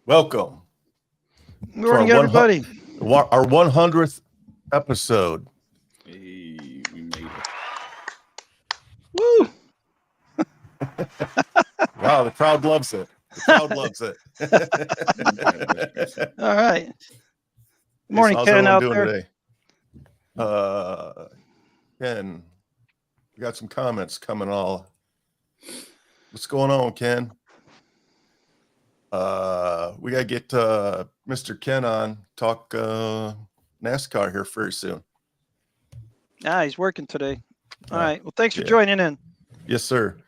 Welcome Good to morning, everybody. our 100th episode. Hey, we made it. Woo! Wow, the crowd loves it. The crowd loves it. All right. Good Hey, morning, so how's Ken, everyone out doing there. today? Ken, we got some comments coming all. What's going on, Ken? We got to get Mr. Ken on, talk NASCAR here very soon. He's working today. All Uh, right. Well, thanks for yeah. joining in. Yes, sir.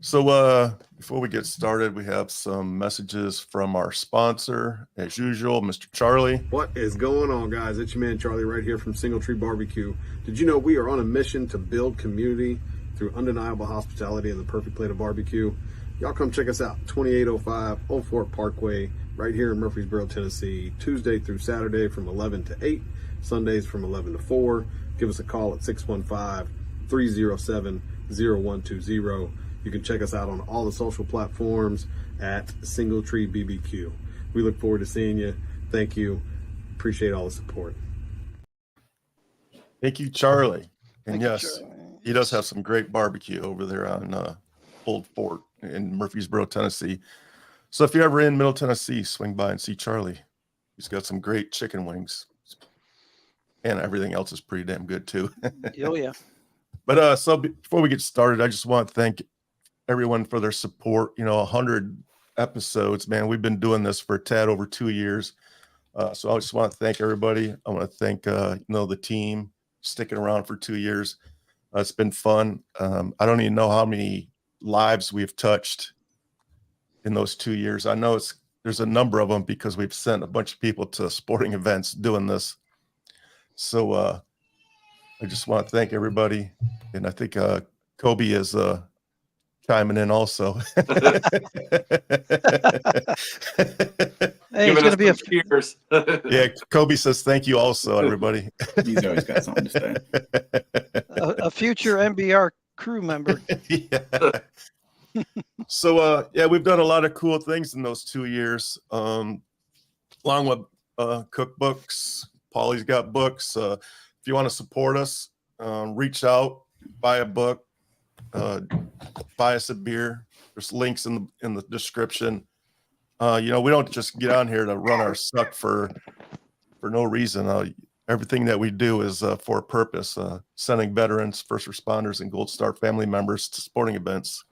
So before we get started, we have some messages from our sponsor, as usual, Mr. Charlie. What is going on, guys? It's your man Charlie right here from Single Tree Barbecue. Did you know we are on a mission to build community through undeniable hospitality and the perfect plate of barbecue? Y'all come check us out, 2805 Old Fort Parkway, right here in Murfreesboro, Tennessee, Tuesday through Saturday from 11 to 8, Sundays from 11 to 4. Give us a call at 615-307-0120. You can check us out on all the social platforms at Single Tree BBQ. We look forward to seeing you. Thank you. Appreciate all the support. Thank you, Charlie. And Thank you, yes, Charlie. he does have some great barbecue over there on Old Fort in Murfreesboro, Tennessee. So if you're ever in Middle Tennessee, swing by and see Charlie. He's got some great chicken wings. And everything else is pretty damn good too. Oh, yeah. But so before we get started, I just want to thank everyone for their support. 100 episodes, man. We've been doing this for a tad over 2 years. So I just want to thank everybody. I want to thank the team sticking around for 2 years. It's been fun. I don't even know how many lives we've touched in those 2 years. I know there's a number of them because we've sent a bunch of people to sporting events doing this. So I just want to thank everybody, and I think Kobe is chiming in also. Hey, it's going to be cheers. Yeah, Kobe says thank you also, everybody. He's always got something to say. a future MBR crew member. Yeah. So yeah, we've done a lot of cool things in those 2 years, along with cookbooks. Paulie's got books. If you want to support us, reach out, buy a book, buy us a beer. There's links in the description. We don't just get on here to run our suck for no reason. Everything that we do is for a purpose, sending veterans, first responders, and Gold Star family members to sporting events.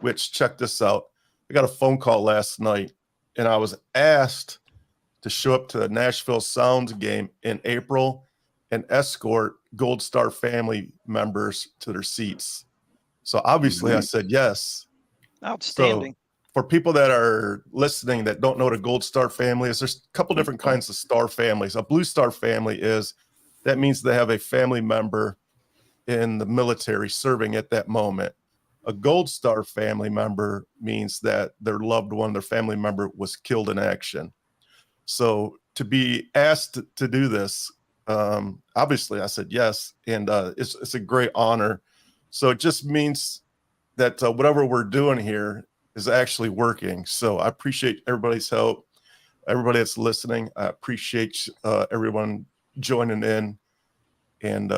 Which, check this out, I got a phone call last night, and I was asked to show up to the Nashville Sounds game in April and escort Gold Star family members to their seats. So obviously I said yes. Outstanding. So for people that are listening that don't know what a Gold Star family is, there's a couple different kinds of star families. A Blue Star family that means they have a family member in the military serving at that moment. A Gold Star family member means that their loved one, their family member, was killed in action. So to be asked to do this, obviously I said yes, and it's a great honor. So it just means that whatever we're doing here is actually working. So I appreciate everybody's help, everybody that's listening. I appreciate everyone joining in, and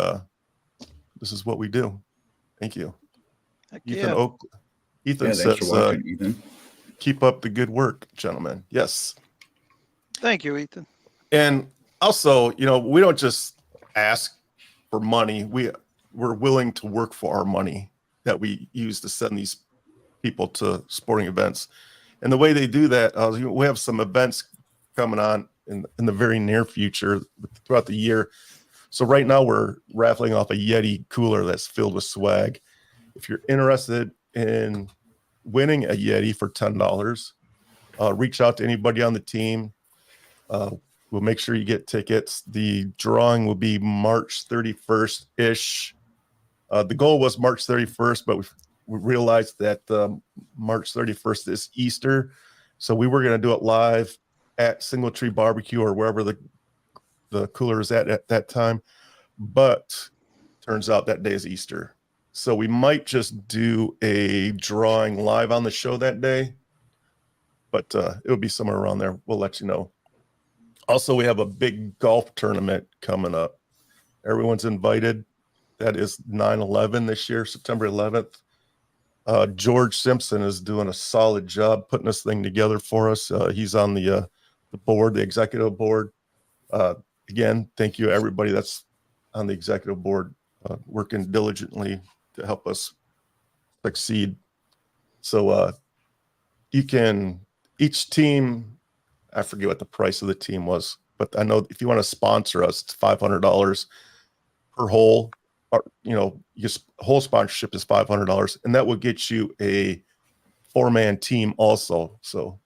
this is what we do. Thank you. Heck Ethan yeah. Ethan Thanks says, for watching, Ethan. keep up the good work, gentlemen. Yes. Thank you, Ethan. And also, we don't just ask for money. We're willing to work for our money that we use to send these people to sporting events. And the way they do that, we have some events coming on in the very near future throughout the year. So right now we're raffling off a Yeti cooler that's filled with swag. If you're interested in winning a Yeti for $10, reach out to anybody on the team. We'll make sure you get tickets. The drawing will be March 31st-ish. The goal was March 31st, but we realized that March 31st is Easter. So we were going to do it live at Single Tree Barbecue or wherever the cooler is at that time. But turns out that day is Easter. So we might just do a drawing live on the show that day. but it'll be somewhere around there. We'll let you know. Also, we have a big golf tournament coming up. Everyone's invited. That is 9/11 this year, September 11th. George Simpson is doing a solid job putting this thing together for us. He's on the board, the executive board. Again, thank you everybody that's on the executive board, working diligently to help us succeed. So each team, I forget what the price of the team was, but I know if you want to sponsor us, it's $500 per hole. Or, whole sponsorship is $500, and that will get you a 4-man team also. So,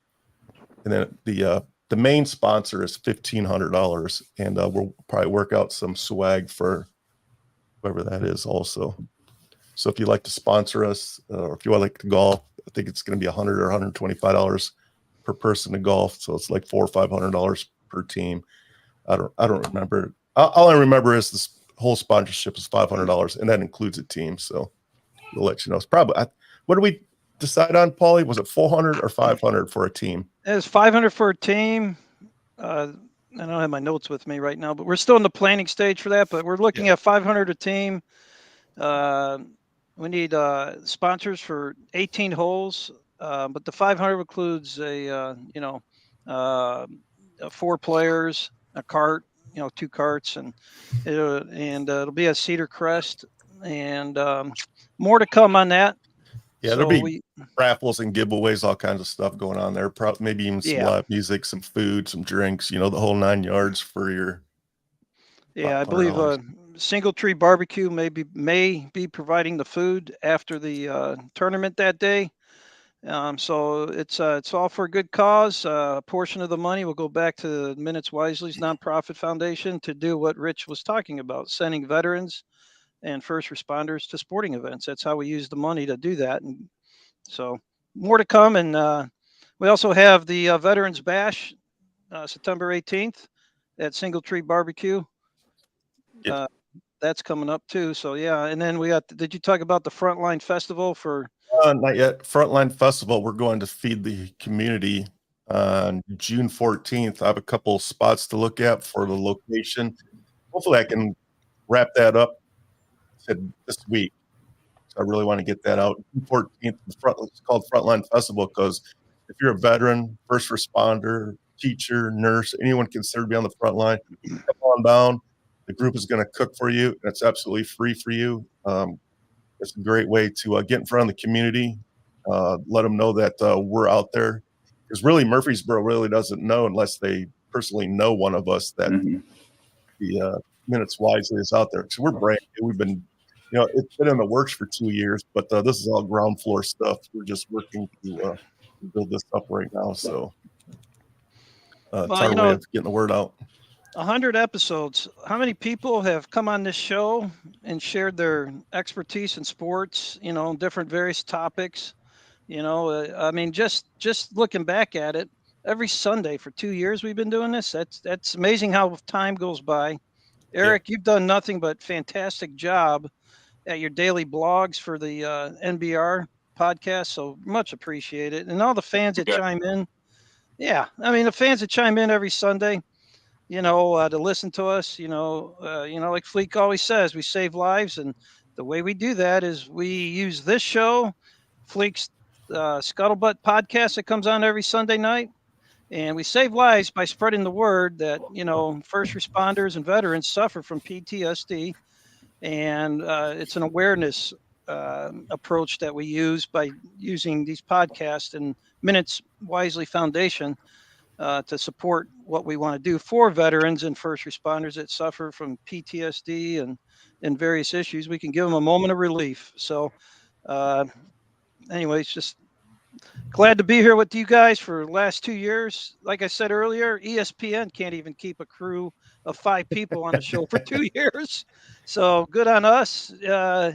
and then the main sponsor is $1,500, and we'll probably work out some swag for whoever that is also. So if you'd like to sponsor us, or if you would like to golf, I think it's going to be $100 or $125 per person to golf. So it's like $400 or $500 per team. I don't remember. All I remember is this whole sponsorship is $500, and that includes a team. So we'll let you know. It's probably, what did we decide on, Paulie? Was it 400 or 500 for a team? It's 500 for a team. I don't have my notes with me right now, but we're still in the planning stage for that. But we're looking at 500 a team. We need sponsors for 18 holes, but the 500 includes a 4 players, a cart, 2 carts, and it'll be a Cedar Crest, and more to come on that. Yeah, there'll be raffles and giveaways, all kinds of stuff going on there. Maybe even some live music, some food, some drinks, the whole 9 yards for your. Yeah, I believe Single Tree Barbecue may be providing the food after the tournament that day. So it's all for a good cause. A portion of the money will go back to Minutes Wisely's nonprofit foundation to do what Rich was talking about, sending veterans and first responders to sporting events. That's how we use the money to do that. And so more to come. And we also have the Veterans Bash, September 18th at Single Tree Barbecue. That's coming up too. So yeah. And then did you talk about the Frontline Festival for? Not yet. Frontline Festival, we're going to feed the community on June 14th. I have a couple of spots to look at for the location. Hopefully I can wrap that up this week. So I really want to get that out. June 14th, it's called Frontline Festival because if you're a veteran, first responder, teacher, nurse, anyone considered to be on the front line, come on down. The group is going to cook for you. And it's absolutely free for you. It's a great way to get in front of the community, let them know that we're out there. Because really, Murfreesboro really doesn't know unless they personally know one of us that the Minutes Wisely is out there. So we're brand new. We've been, it's been in the works for 2 years, but this is all ground floor stuff. We're just working to build this up right now. So it's our way of getting the word out. 100 episodes. How many people have come on this show and shared their expertise in sports, different various topics? I mean, just looking back at it, every Sunday for 2 years we've been doing this. That's amazing how time goes by. Eric, you've done nothing but fantastic job at your daily blogs for the NBR podcast, so much appreciated. And all the fans that chime in. Yeah, I mean, the fans that chime in every Sunday, to listen to us, like Fleek always says, we save lives. And the way we do that is we use this show, Fleek's Scuttlebutt podcast that comes on every Sunday night. And we save lives by spreading the word that, first responders and veterans suffer from PTSD. And it's an awareness approach that we use by using these podcasts and Minutes Wisely Foundation to support what we want to do for veterans and first responders that suffer from PTSD and various issues. We can give them a moment of relief. So anyways, just glad to be here with you guys for the last 2 years. Like I said earlier, ESPN can't even keep a crew of 5 people on the show for 2 years. So good on us, Yeah,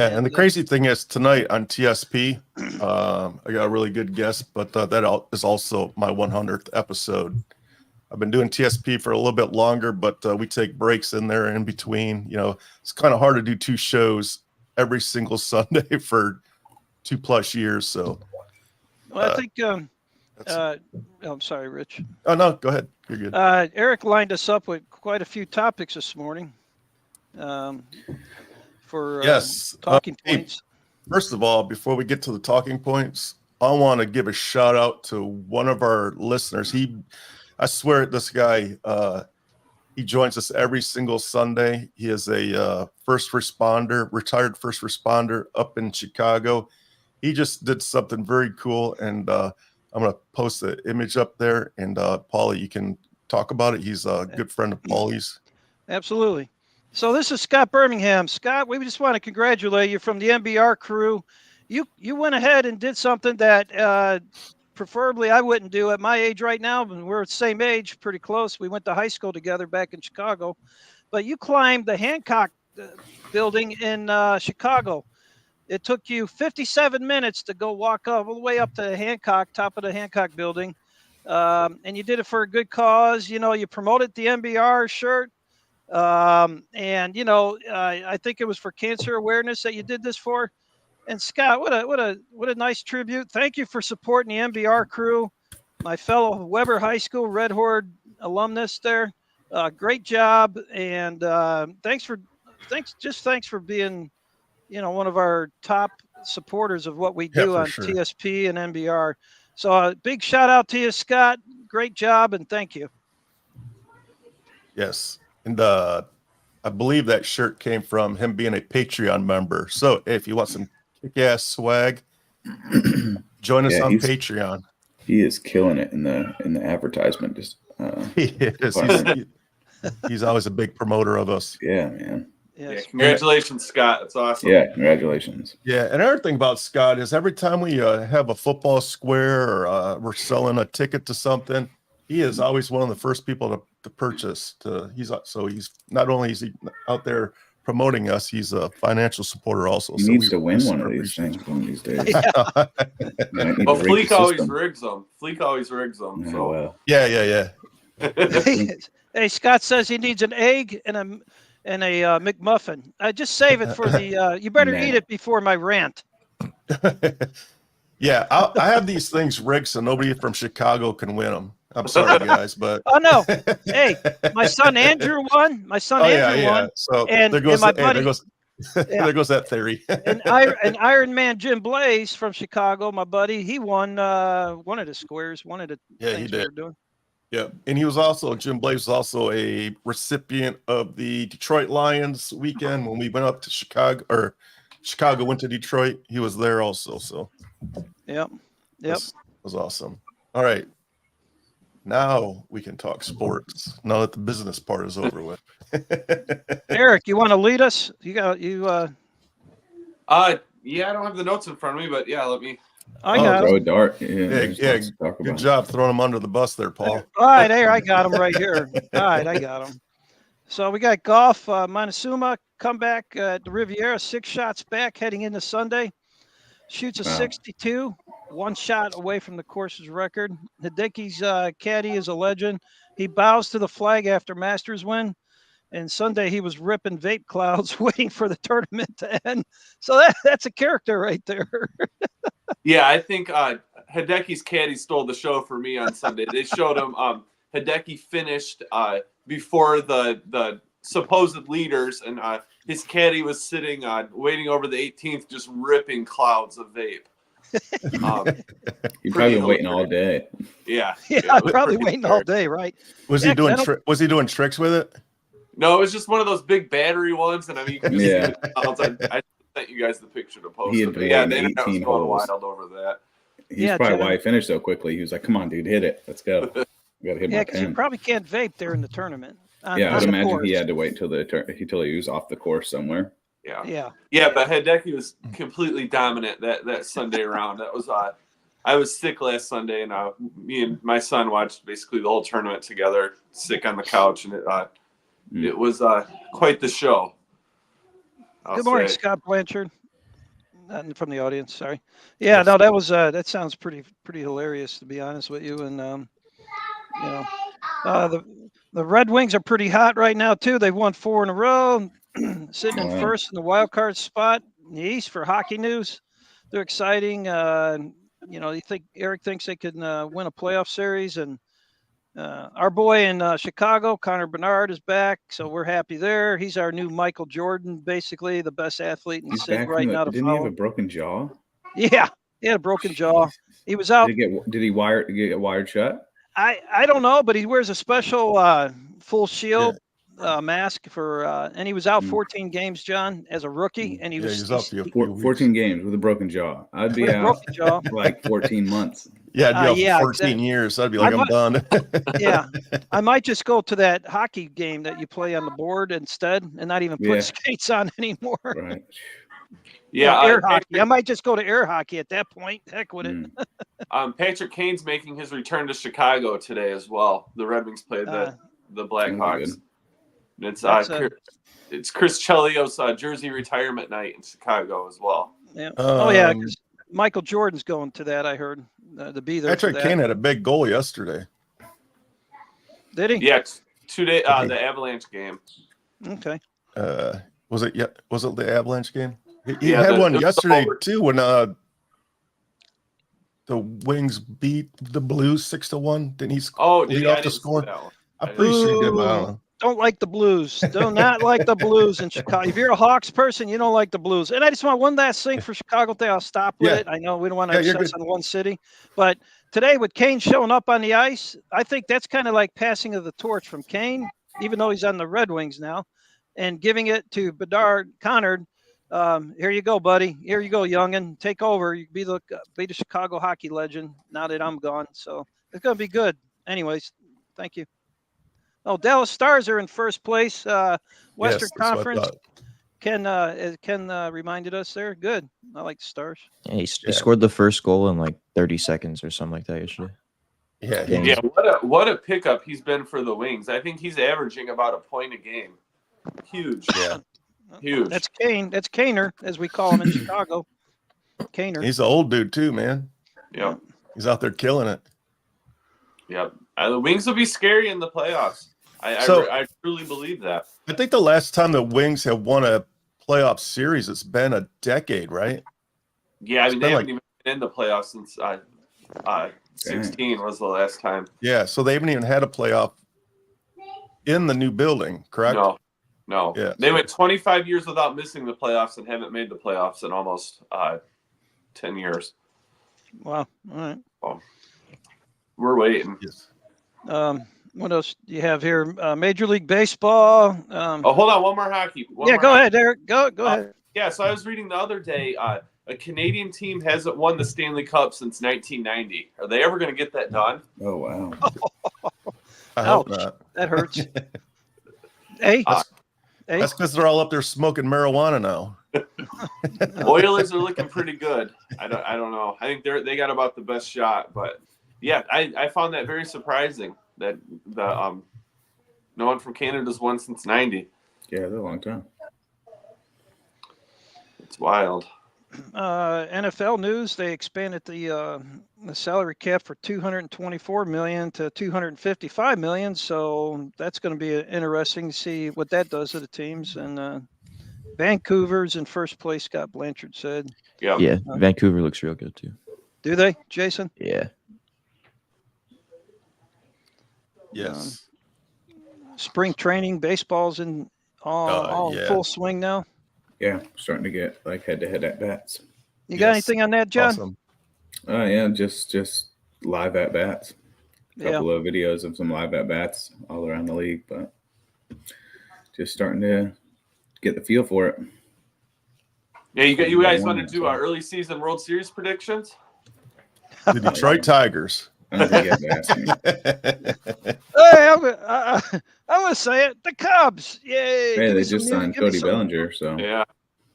and the crazy thing is tonight on TSP, I got a really good guest, but that is also my 100th episode. I've been doing TSP for a little bit longer, but we take breaks in there in between. It's kind of hard to do 2 shows every single Sunday for 2+ years. So, well, I think I'm sorry, Rich. Oh no, go ahead. You're good. Eric lined us up with quite a few topics this morning for Yes. talking Hey, points. first of all, before we get to the talking points, I want to give a shout out to one of our listeners. I swear, this guy, he joins us every single Sunday. He is a first responder, retired first responder up in Chicago. He just did something very cool, and I'm going to post the image up there. And Paulie, you can talk about it. He's a good friend of Paulie's. Absolutely. So this is Scott Birmingham. Scott, we just want to congratulate you from the MBR crew. You went ahead and did something that preferably I wouldn't do at my age right now, but we're the same age, pretty close. We went to high school together back in Chicago. But you climbed the Hancock building in Chicago. It took you 57 minutes to go walk all the way up to the Hancock, top of the Hancock building. And you did it for a good cause. You know, you promoted the MBR shirt. And, you know, I think it was for cancer awareness that you did this for. And Scott, what a nice tribute. Thank you for supporting the MBR crew, my fellow Weber High School Red Horde alumnus there. Great job. And thanks for being, you know, one of our top supporters of what we do on sure. TSP and MBR. So a big shout out to you, Scott. Great job. And thank you. Yes. And I believe that shirt came from him being a Patreon member. So if you want some kick-ass swag, join us on Patreon. He is killing it in the advertisement. Just He is. He's always a big promoter of us. yeah, man. Yes. Yeah, congratulations, Scott. That's awesome. Yeah, congratulations. Yeah, and another thing about Scott is every time we have a football square or we're selling a ticket to something, he is always one of the first people to purchase. He's not only is he out there promoting us, he's a financial supporter also. He needs to win one of these things one of these days. Well, Fleek always rigs them. So. Well. Yeah. Hey, Scott says he needs an egg and a McMuffin. Just save it for the. You better eat it before my rant. Yeah, I have these things rigged so nobody from Chicago can win them. I'm sorry, guys, but oh no! Hey, my son Andrew won. My son Andrew won. So and there goes my buddy. buddy. There goes that theory. and Iron Man Jim Blaze from Chicago, my buddy, he won one of the squares, one of the things he did. we were doing. Yeah, and Jim Blaze was also a recipient of the Detroit Lions weekend when we went up to Chicago, or Chicago went to Detroit. He was there also. So, yep, was awesome. All right, now we can talk sports. Now that the business part is over with. Eric, you want to lead us? Yeah, I don't have the notes in front of me, but yeah, let me. I got throw him. a dart. Yeah, good job throwing him under the bus there, Paul. All right, there, I got him right here. All right, I got him. So we got golf. Montezuma comeback at the Riviera, 6 shots back heading into Sunday. Shoots a 62, 1 shot away from the course's record. Hideki's caddy is a legend. He bows to the flag after Masters win. And Sunday he was ripping vape clouds waiting for the tournament to end. So that's a character right there. Yeah, I think Hideki's caddy stole the show for me on Sunday. They showed him Hideki finished before the supposed leaders, and his caddy was sitting waiting over the 18th, just ripping clouds of vape. You've probably been waiting all day. Yeah, I'm probably waiting all day, right? Was he doing tricks with it? No, it was just one of those big battery ones, and I mean, you can just see the clouds. I sent you guys the picture to post. Yeah, the internet was going wild over that. He's probably why he finished so quickly. He was like, "Come on, dude, hit it. Let's go." We gotta hit my because you probably can't vape there in the tournament. I would imagine he had to wait till he was off the course somewhere. Yeah. But Hideki was completely dominant that Sunday round. That was I was sick last Sunday, and me and my son watched basically the whole tournament together, sick on the couch, and it was quite the show. Good morning, Scott Blanchard. From the audience, sorry. Yeah, no, that was that sounds pretty hilarious, to be honest with you. And the Red Wings are pretty hot right now too. They've won 4 in a row, sitting in first in the wild card spot in the East for Hockey News. They're exciting. Eric thinks they can win a playoff series, and our boy in Chicago, Connor Bernard, is back, so we're happy there. He's our new Michael Jordan, basically the best athlete in the He's city back right from now to didn't he have follow. a broken jaw? Yeah, he had a broken jaw. He was out. Did he get wired shut? I don't know, but he wears a special full shield mask for, and he was out 14 games, John, as a rookie, and he was out for a few weeks. 14 games with a broken jaw. I'd be with a out broken jaw. for like 14 months. Yeah, I'd be out for 14 exactly. years. I'd be like, I'm done. Yeah, I might just go to that hockey game that you play on the board instead, and not even put skates on anymore. Right. Yeah, air hockey. I might just go to air hockey at that point. Heck with it. Patrick Kane's making his return to Chicago today as well. The Red Wings played the Blackhawks. It's Chris Chelios' jersey retirement night in Chicago as well. Yeah. Because Michael Jordan's going to that. I heard to be there. Patrick Kane had a big goal yesterday. Did he? Yeah, 2 days. The Avalanche game. Okay. Was it the Avalanche game? He had one yesterday too when the Wings beat the Blues 6-1. Didn't he lead off the score? I'm pretty sure he did, but I don't know. Don't like the Blues. Do not like the Blues in Chicago. If you're a Hawks person, you don't like the Blues. And I just want one last thing for Chicago thing. I'll stop with it. I know we don't want to obsess on one city. But today with Kane showing up on the ice, I think that's kind of like passing of the torch from Kane, even though he's on the Red Wings now, and giving it to Bedard Connard. Here you go, buddy. Here you go, youngin. Take over. You be the Chicago hockey legend now that I'm gone. So it's going to be good. Anyways, thank you. Oh, Dallas Stars are in first place. Western Conference. Ken reminded us there. Good. I like the Stars. Yeah, he scored the first goal in like 30 seconds or something like that yesterday. Yeah. What a pickup he's been for the Wings. I think he's averaging about a point a game. Huge. Yeah. Huge. That's Kane. That's Kaner, as we call him in Chicago. Kaner. He's an old dude too, man. Yeah. He's out there killing it. Yep. The Wings will be scary in the playoffs. I truly believe that. I think the last time the Wings have won a playoff series, it's been a decade, right? Yeah, I mean, they haven't even been in the playoffs since 16 was the last time. Yeah, so they haven't even had a playoff in the new building, correct? No. Yeah. They went 25 years without missing the playoffs and haven't made the playoffs in almost 10 years. Wow. All right. Oh, we're waiting. Yes. What else do you have here? Major League Baseball. Hold on. One more hockey. Go ahead, Eric. Go ahead. Yeah, so I was reading the other day, a Canadian team hasn't won the Stanley Cup since 1990. Are they ever going to get that done? Oh, wow. I hope not. That hurts. Hey. That's because they're all up there smoking marijuana now. Oilers are looking pretty good. I don't know. I think they got about the best shot, but yeah, I found that very surprising that no one from Canada's won since 90. Yeah, that's a long time. It's wild. NFL news: they expanded the salary cap for $224 million to $255 million. So that's going to be interesting to see what that does to the teams. And Vancouver's in first place. Scott Blanchard said. Yeah, Vancouver looks real good too. Do they, Jason? Yeah. Yes. Spring training, baseball's in all full swing now. Yeah, starting to get like head-to-head at bats. You got anything on that, John? Awesome. Yeah, just live at bats. A couple of videos of some live at bats all around the league, but just starting to get the feel for it. Yeah, you guys want to do our early season World Series predictions? The Detroit Tigers. I don't think you have to ask me. Hey, I'm gonna say it. The Cubs. Yay. Hey, they just signed Cody Bellinger, so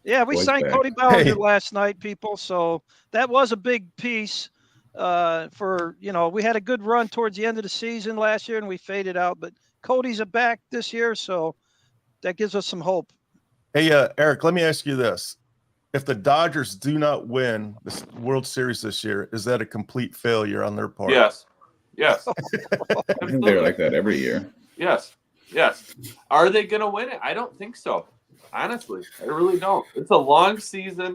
yeah, we signed Cody Bellinger last night, people. So that was a big piece for, we had a good run towards the end of the season last year and we faded out, but Cody's back this year, so that gives us some hope. Hey, Eric, let me ask you this. If the Dodgers do not win the World Series this year, is that a complete failure on their part? Yes. I think they're like that every year. Yes. Are they going to win it? I don't think so. Honestly, I really don't. It's a long season.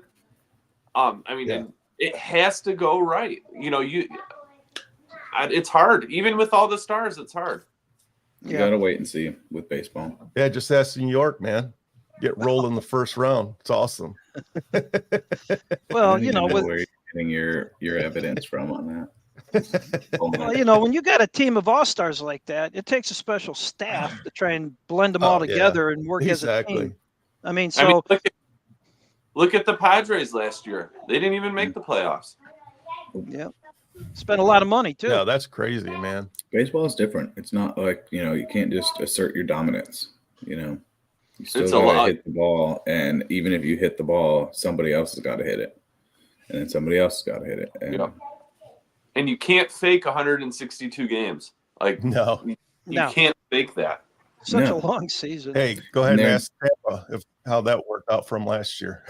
It has to go right. It's hard. Even with all the stars, it's hard. You gotta wait and see with baseball. Yeah, just ask New York, man. Get rolled in the first round. It's awesome. Well, I don't even know where you're getting your evidence from on that. Well, when you got a team of all-stars like that, it takes a special staff to try and blend them all together and work as a team. I mean, look at the Padres last year. They didn't even make the playoffs. Yeah. Spent a lot of money too. Yeah, that's crazy, man. Baseball is different. It's not like, you can't just assert your dominance, You still gotta hit the ball, and even if you hit the ball, somebody else has got to hit it. And then somebody else has got to hit it. And you can't fake 162 games. Like you can't fake that. Such a long season. Hey, go ahead and ask Tampa how that worked out from last year.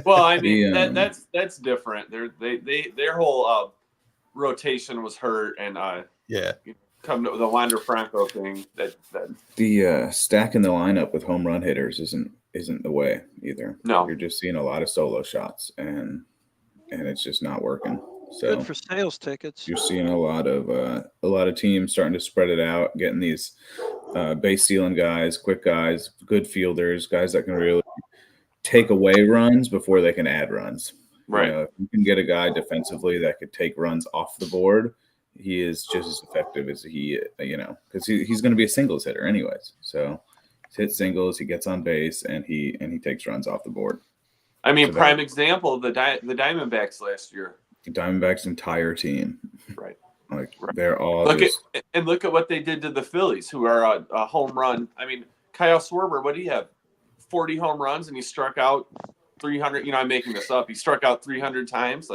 Well, I mean, that's different. Their whole rotation was hurt, and come to the Wander Franco thing. That the stacking the lineup with home run hitters isn't the way either. No, you're just seeing a lot of solo shots, and it's just not working. So good for sales tickets. You're seeing a lot of teams starting to spread it out, getting these base stealing guys, quick guys, good fielders, guys that can really take away runs before they can add runs. Right. If you can get a guy defensively that could take runs off the board, he is just as effective as because he's going to be a singles hitter anyways. So he hits singles, he gets on base, and he takes runs off the board. I mean, prime example, the Diamondbacks last year. The Diamondbacks' entire team, right? They're all look at what they did to the Phillies, who are a home run. I mean, Kyle Schwarber, what do you have? 40 home runs, and he struck out 300. I'm making this up. He struck out 300 times,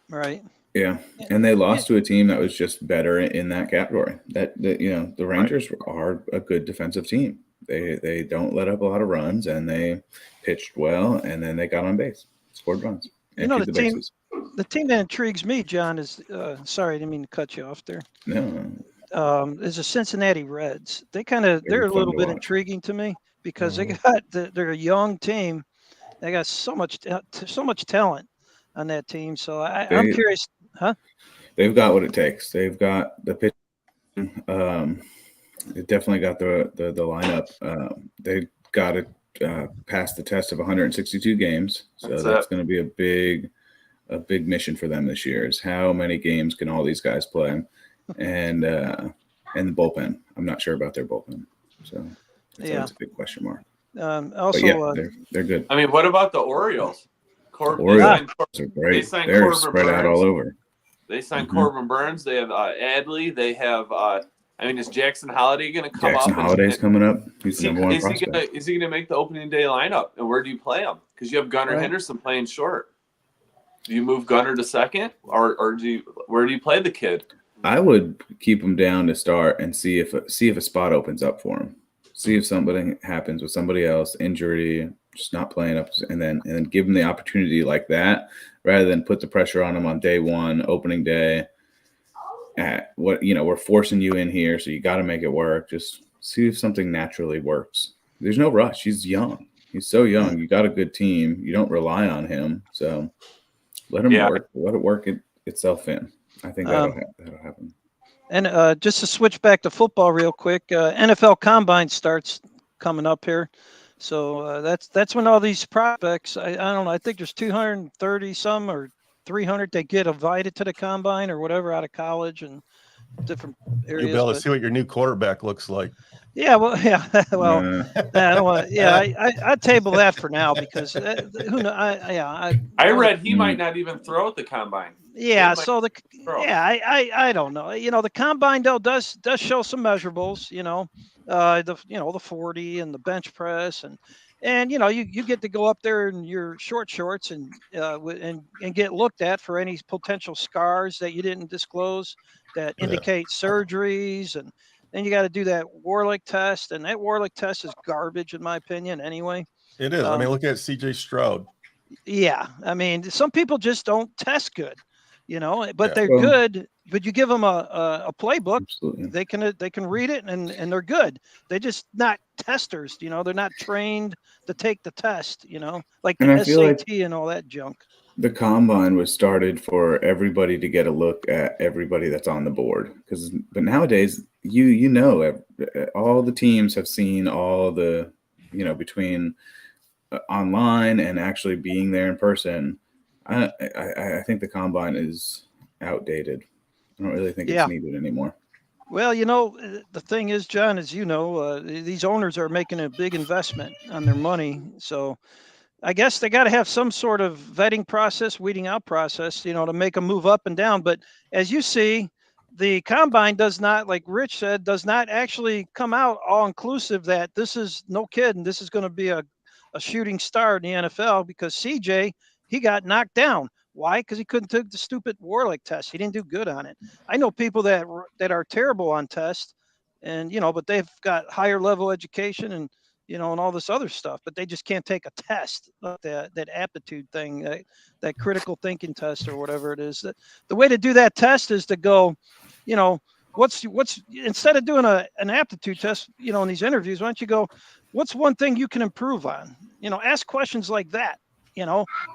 right. Yeah, and they lost to a team that was just better in that category. The Rangers are a good defensive team. They don't let up a lot of runs, and they pitched well, and then they got on base, scored runs, and the bases. The team that intrigues me, John, is sorry, I didn't mean to cut you off there. No. Is the Cincinnati Reds. They're a little bit intriguing to me because they're a young team. They got so much talent on that team. So I'm curious, huh? They've got what it takes. They've got the pitch. They definitely got the lineup. They got to pass the test of 162 games. So that's going to be a big mission for them this year. Is how many games can all these guys play, and the bullpen. I'm not sure about their bullpen. So that's a big question mark. They're good. I mean, what about the Orioles? Orioles are great. They're spread out all over. They signed Corbin Burns. They have Adley. They have is Jackson Holiday going to come up? Jackson Holiday's coming up. He's the number one prospect. Is he going to make the opening day lineup? And where do you play him? Because you have Gunnar Henderson playing short. Do you move Gunnar to second, or where do you play the kid? I would keep him down to start and see if a spot opens up for him. See if something happens with somebody else, injury, just not playing up, and then give him the opportunity like that, rather than put the pressure on him on day one, opening day. We're forcing you in here, so you got to make it work. Just see if something naturally works. There's no rush. He's young. He's so young. You got a good team. You don't rely on him, so let him work. Let it work itself in. I think that'll happen. And just to switch back to football real quick, NFL Combine starts coming up here. So that's when all these prospects, I don't know, I think there's 230 some or 300 that get invited to the Combine or whatever out of college and different areas. You'll be able to see what your new quarterback looks like. Yeah, well, yeah, well, I don't want. Yeah, I table that for now because who knows? I read he might not even throw at the Combine. Yeah, so I don't know. The Combine though does show some measurables. The 40 and the bench press and you get to go up there in your short shorts and get looked at for any potential scars that you didn't disclose that indicate surgeries, and then you got to do that Warlick test, and that Warlick test is garbage in my opinion anyway. It is. I mean, look at CJ Stroud. Yeah, I mean, some people just don't test good, but they're good. But you give them a playbook, absolutely. They can read it and they're good. They're just not testers, they're not trained to take the test, like the SAT and all that junk. The combine was started for everybody to get a look at everybody that's on the board. But nowadays, all the teams have seen all the, between online and actually being there in person. I think the combine is outdated. I don't really think it's needed anymore. Well, the thing is, John, as you know, these owners are making a big investment on their money. So I guess they got to have some sort of vetting process, weeding out process, to make them move up and down. But as you see, the combine does not, like Rich said, does not actually come out all inclusive that this is no kidding. This is going to be a shooting star in the NFL because CJ, he got knocked down. Why? Because he couldn't take the stupid Warlick test. He didn't do good on it. I know people that are terrible on tests, and but they've got higher level education and and all this other stuff, but they just can't take a test, like that aptitude thing, that critical thinking test or whatever it is. The way to do that test is to go, what's instead of doing an aptitude test, in these interviews, why don't you go, what's one thing you can improve on? Ask questions like that.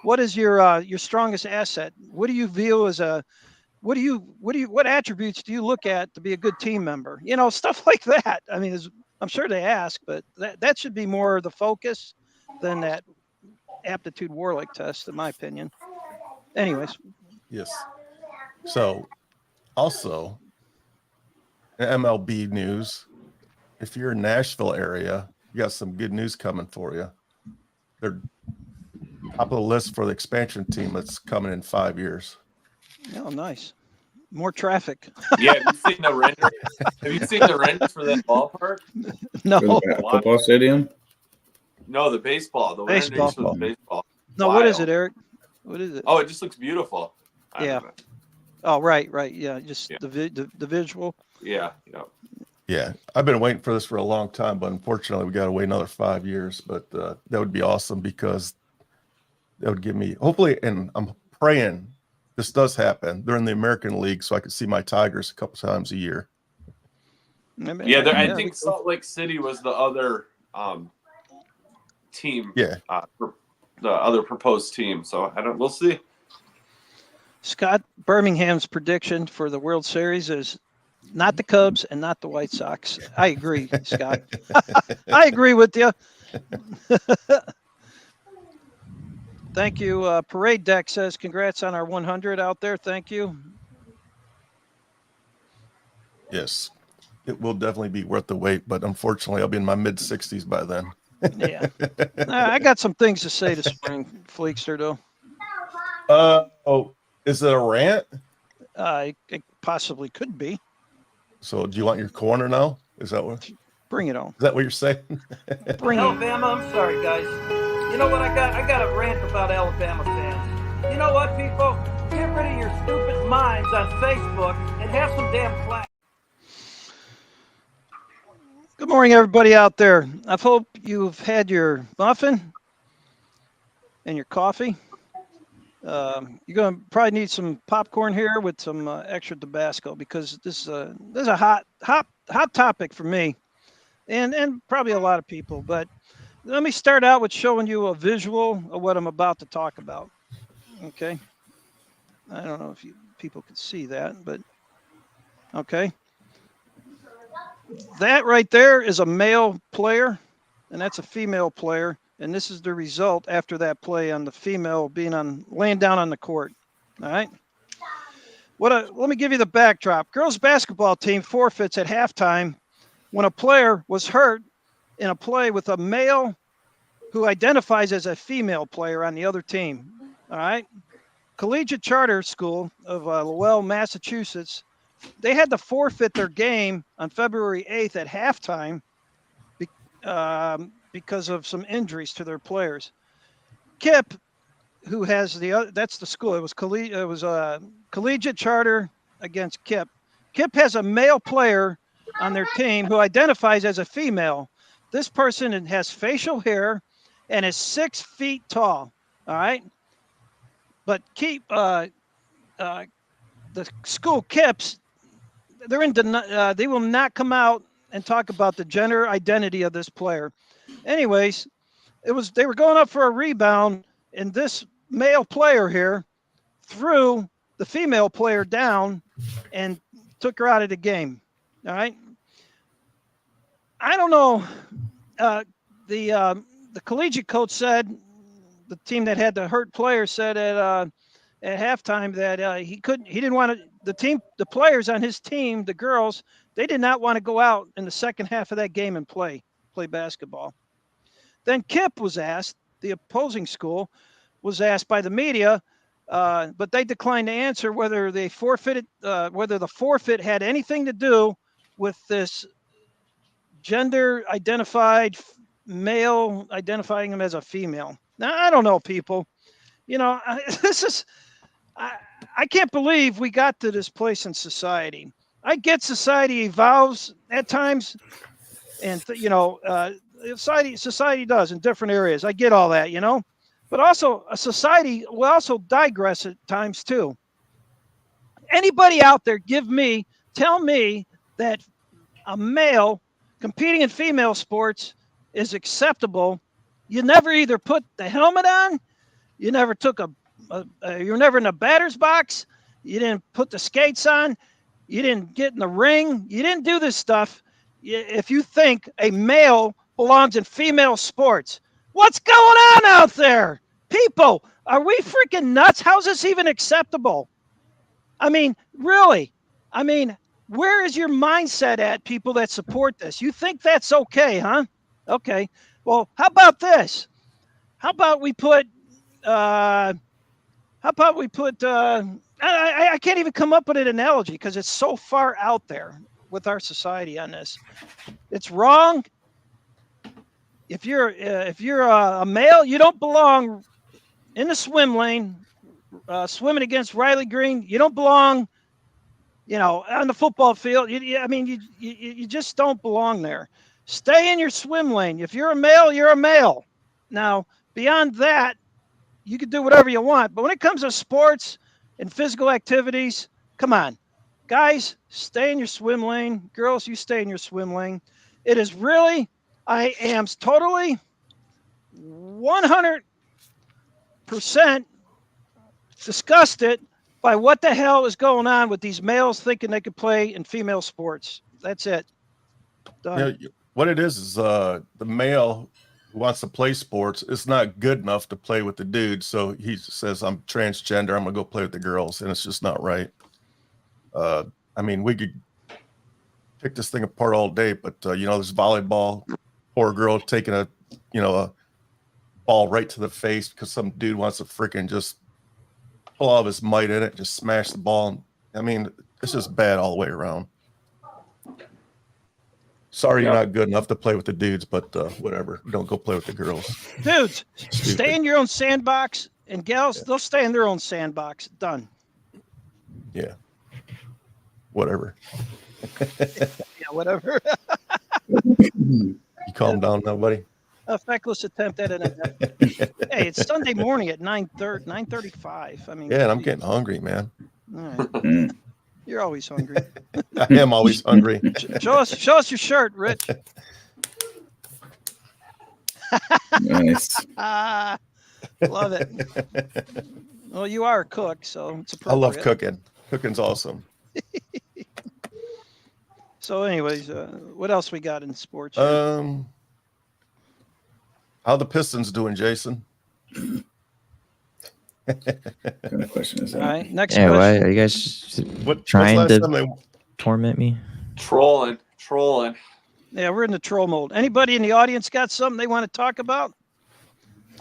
What is your strongest asset? What do you view as what attributes do you look at to be a good team member? Stuff like that. I mean, I'm sure they ask, but that should be more the focus than that aptitude Warlick test, in my opinion. Anyways. Yes. So also MLB news, if you're in Nashville area, you got some good news coming for you. They're top of the list for the expansion team that's coming in 5 years. Oh, nice. More traffic. Yeah, have you seen the render? Have you seen the renders for that ballpark? No. For the football stadium? No, the baseball. The renders for the baseball. No, Wild. what is it, Eric? What is it? Oh, it just looks beautiful. Yeah. Oh, right. Yeah, just the visual. Yeah. Yeah, I've been waiting for this for a long time, but unfortunately, we got to wait another 5 years. But that would be awesome because that would give me, hopefully, and I'm praying this does happen. They're in the American League, so I can see my Tigers a couple times a year. I think Salt Lake City was the other team. Yeah, the other proposed team. So we'll see. Scott, Birmingham's prediction for the World Series is not the Cubs and not the White Sox. I agree, Scott. I agree with you. Thank you. Parade Deck says, congrats on our 100 out there. Thank you. Yes, it will definitely be worth the wait, but unfortunately, I'll be in my mid-60s by then. Yeah. I got some things to say this morning, Fleekster, though. Is it a rant? It possibly could be. So do you want your corner now? Is that what? Bring it on. Is that what you're saying? Bring Alabama, I'm sorry, guys. You know what I got? I got a rant about Alabama fans. You know what, people? Get rid of your stupid minds on Facebook and have some damn class. Good morning, everybody out there. I hope you've had your muffin and your coffee. You're going to probably need some popcorn here with some extra Tabasco because this is a hot topic for me and probably a lot of people. But let me start out with showing you a visual of what I'm about to talk about. Okay. I don't know if people can see that, but okay. That right there is a male player, and that's a female player. And this is the result after that play on the female laying down on the court. All right. Let me give you the backdrop. Girls basketball team forfeits at halftime when a player was hurt in a play with a male who identifies as a female player on the other team. All right. Collegiate Charter School of Lowell, Massachusetts, they had to forfeit their game on February 8th at halftime because of some injuries to their players. Kip, who has that's the school. It was Collegiate Charter against Kip. Kip has a male player on their team who identifies as a female. This person has facial hair and is 6 feet tall. All right. But the school Kips, they will not come out and talk about the gender identity of this player. Anyways, they were going up for a rebound, and this male player here threw the female player down and took her out of the game. All right. I don't know. The collegiate coach said, the team that had the hurt player said at halftime that he didn't want to, the players on his team, the girls, they did not want to go out in the second half of that game and play basketball. Then Kip was asked, the opposing school was asked by the media, but they declined to answer whether they forfeited, whether the forfeit had anything to do with this gender identified male identifying him as a female. Now, I don't know, people. You know, I can't believe we got to this place in society. I get society evolves at times, and society does in different areas. I get all that, but also a society will also digress at times too. Anybody out there, tell me that a male competing in female sports is acceptable. You never either put the helmet on, you never took you're never in the batter's box, you didn't put the skates on, you didn't get in the ring, you didn't do this stuff. If you think a male belongs in female sports, what's going on out there? People, are we freaking nuts? How's this even acceptable? I mean, really? I mean, where is your mindset at, people that support this? You think that's okay, huh? Okay. Well, how about this? How about we put I can't even come up with an analogy because it's so far out there with our society on this. It's wrong. If you're a male, you don't belong in the swim lane, swimming against Riley Green. You don't belong, on the football field. You just don't belong there. Stay in your swim lane. If you're a male, you're a male. Now, beyond that, you can do whatever you want. But when it comes to sports and physical activities, come on. Guys, stay in your swim lane. Girls, you stay in your swim lane. It is really, I am totally 100% disgusted by what the hell is going on with these males thinking they could play in female sports. That's it. Done. What it is the male who wants to play sports is not good enough to play with the dude. So he says, I'm transgender, I'm going to go play with the girls. And it's just not right. We could pick this thing apart all day, but there's volleyball, poor girl taking a ball right to the face because some dude wants to freaking just pull all of his might in it, just smash the ball. It's just bad all the way around. Sorry, You're not good enough to play with the dudes, but whatever. Don't go play with the girls. Dudes, stay in your own sandbox, and gals, they'll stay in their own sandbox. Done. Yeah. Whatever. Yeah, whatever. You calm down now, buddy. A feckless attempt at an Hey, it's Sunday morning at 9:35. Yeah, and I'm getting hungry, man. All right. You're always hungry. I am always hungry. Show us your shirt, Rich. Nice. Love it. Well, you are a cook, so it's appropriate. I love cooking. Cooking's awesome. So, anyways, what else we got in sports? How the Pistons doing, Jason? What kind of question is that? All right, next Yeah, why question. are you guys What's trying last to time they- torment me? Trolling. Yeah, we're in the troll mode. Anybody in the audience got something they want to talk about?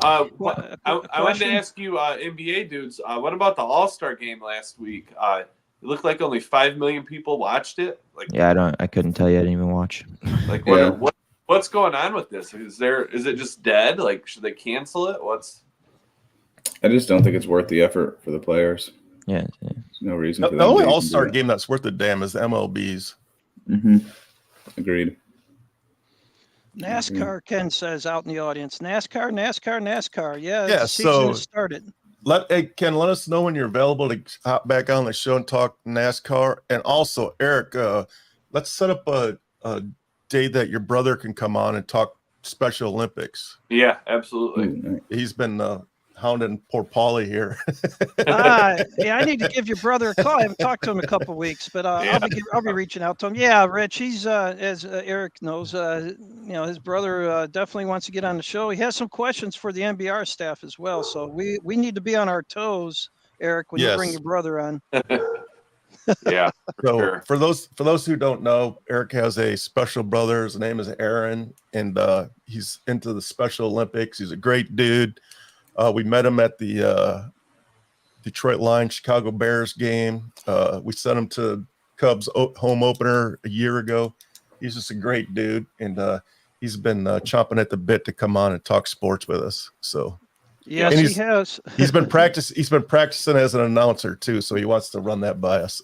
I wanted to ask you, NBA dudes, what about the All-Star game last week? It looked like only 5 million people watched it. Yeah, I couldn't tell you. I didn't even watch. What's going on with this? Is it just dead? Should they cancel it? I just don't think it's worth the effort for the players. Yeah. There's no reason The for them only to even All-Star do it. game that's worth a damn is the MLB's. Mm-hmm. Agreed. NASCAR, Ken says out in the audience. NASCAR. Yeah, Yeah, the season so- has started. Ken, let us know when you're available to hop back on the show and talk NASCAR. And also, Eric, let's set up a day that your brother can come on and talk Special Olympics. Yeah, absolutely. Ooh, nice. He's been hounding poor Paulie here. Yeah, I need to give your brother a call. I haven't talked to him in a couple of weeks, but I'll be reaching out to him. Yeah, Rich, he's as Eric knows, his brother definitely wants to get on the show. He has some questions for the NBR staff as well, so we need to be on our toes, Eric, when you bring your brother on. Yeah. So Sure. for those who don't know, Eric has a special brother. His name is Aaron, and he's into the Special Olympics. He's a great dude. We met him at the Detroit Lions Chicago Bears game. We sent him to Cubs home opener a year ago. He's just a great dude, and he's been chomping at the bit to come on and talk sports with us. So yes, he has. He's been practicing as an announcer too, so he wants to run that by us.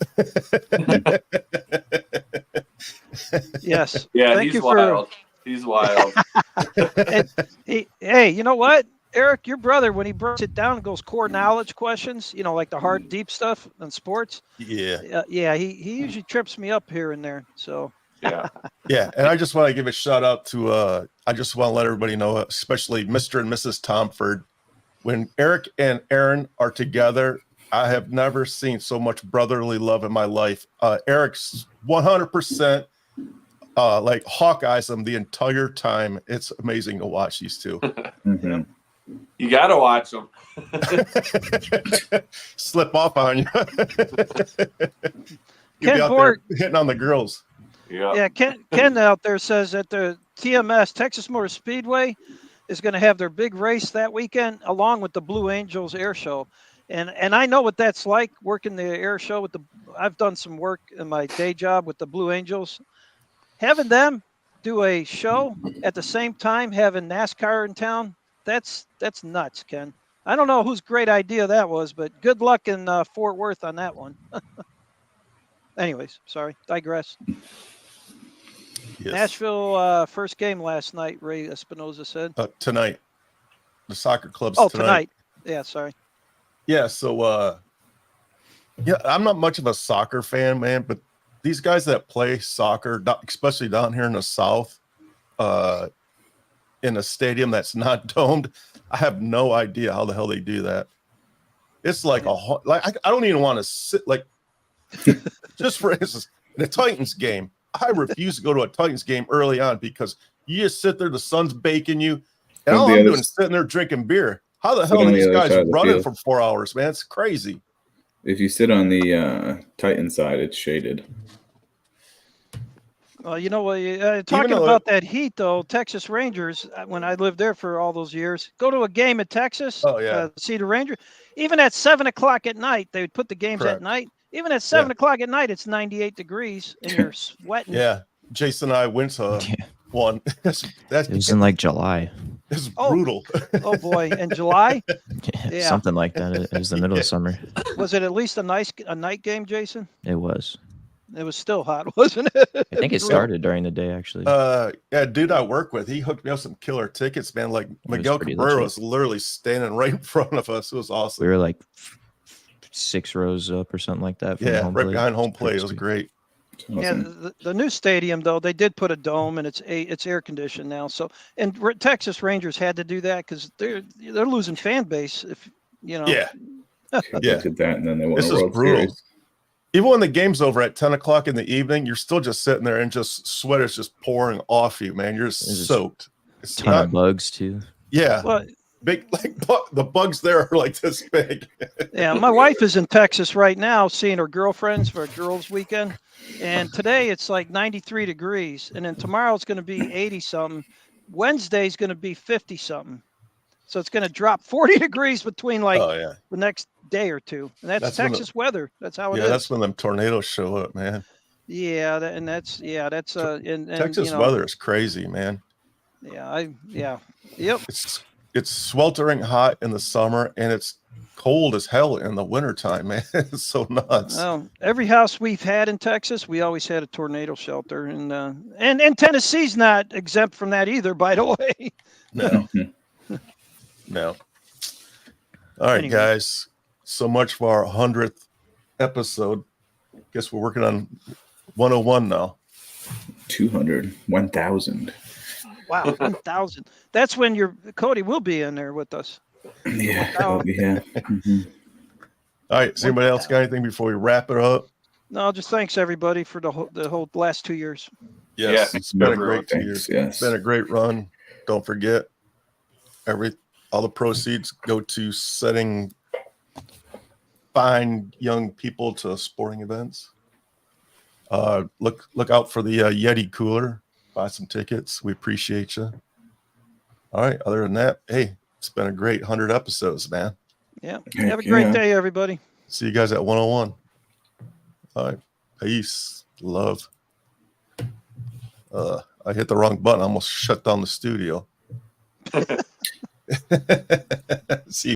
Yes. Yeah, he's wild. He's wild. Hey, you know what, Eric, your brother, when he breaks it down and goes core knowledge questions, like the hard, deep stuff in sports. Yeah. He usually trips me up here and there. So. Yeah. And I just want to give a shout out to I just want to let everybody know, especially Mr. and Mrs. Tomford. When Eric and Aaron are together, I have never seen so much brotherly love in my life. Eric's 100% like Hawkeyes them the entire time. It's amazing to watch these two. Mm-hmm. You got to watch them. Slip off on you. You'll be out there hitting on the girls. Yeah. Ken out there says that the TMS, Texas Motor Speedway, is going to have their big race that weekend along with the Blue Angels Air Show. And I know what that's like, working the air show with I've done some work in my day job with the Blue Angels. Having them do a show at the same time, having NASCAR in town, that's nuts, Ken. I don't know whose great idea that was, but good luck in Fort Worth on that one. Anyways, sorry, digress. Yes. Nashville first game last night, Ray Espinoza said. Tonight. The soccer club's tonight. Yeah, sorry. Yeah, so I'm not much of a soccer fan, man, but these guys that play soccer, especially down here in the South, in a stadium that's not domed, I have no idea how the hell they do that. It's like I don't even want to sit, like, just for instance, in a Titans game, I refuse to go to a Titans game early on because you just sit there, the sun's baking you, and all I'm doing is sitting there drinking beer. How the hell are these guys running for 4 hours, man? It's crazy. If you sit on the Titan side, it's shaded. Well, you know what? Talking about that heat, though, Texas Rangers, when I lived there for all those years, go to a game in Texas, see the Rangers. Even at 7 o'clock at night, they would put the games at night. Even at 7 o'clock at night, it's 98 degrees and you're sweating. Yeah. Jason and I went to one. It was in like July. It's brutal. Oh, boy. In July? Yeah. Something like that. It was the middle of summer. Was it at least a night game, Jason? It was. It was still hot, wasn't it? I think it started during the day, actually. Yeah, dude I work with, he hooked me up some killer tickets, man. Like Miguel Cabrera was literally standing right in front of us. It was awesome. We were like 6 rows up or something like that. Yeah, right behind home plate. It was great. Yeah, the new stadium, though, they did put a dome and it's air conditioned now. So, and Texas Rangers had to do that because they're losing fan base. If you know, yeah. Look at that, and then they won This a is World brutal. Series. Even when the game's over at 10 o'clock in the evening, you're still just sitting there and just sweat is just pouring off you, man. You're just soaked. It's a ton of bugs too. Yeah. Well, big, like the bugs there are like this big. Yeah, my wife is in Texas right now seeing her girlfriends for a girls' weekend. And today it's like 93 degrees. And then tomorrow it's going to be 80 something. Wednesday's going to be 50 something. So it's going to drop 40 degrees between the next day or two. And that's Texas weather. That's how it is. Yeah, that's when them tornadoes show up, man. Yeah, that's Texas weather is crazy, man. Yep. It's sweltering hot in the summer and it's cold as hell in the wintertime, man. It's so nuts. Well, every house we've had in Texas, we always had a tornado shelter, and Tennessee's not exempt from that either, by the way. No. No. All right, guys. So much for our 100th episode. Guess we're working on 101 now. 200, 1,000. Wow, 1,000. That's when Cody will be in there with us. Yeah. Wow. Oh, yeah. Mhm. All right. Does anybody else got anything before we wrap it up? No, just thanks everybody for the whole last 2 years. Yes, Yeah, it's been a everyone. great 2 Thanks, years. yes. It's been a great run. Don't forget, all the proceeds go to setting fine young people to sporting events. Look out for the Yeti cooler. Buy some tickets. We appreciate you. All right. Other than that, hey, it's been a great 100 episodes, man. Yeah. Heck Have a great yeah. day, everybody. See you guys at 101. All right. Peace. Love. I hit the wrong button. I almost shut down the studio. See you.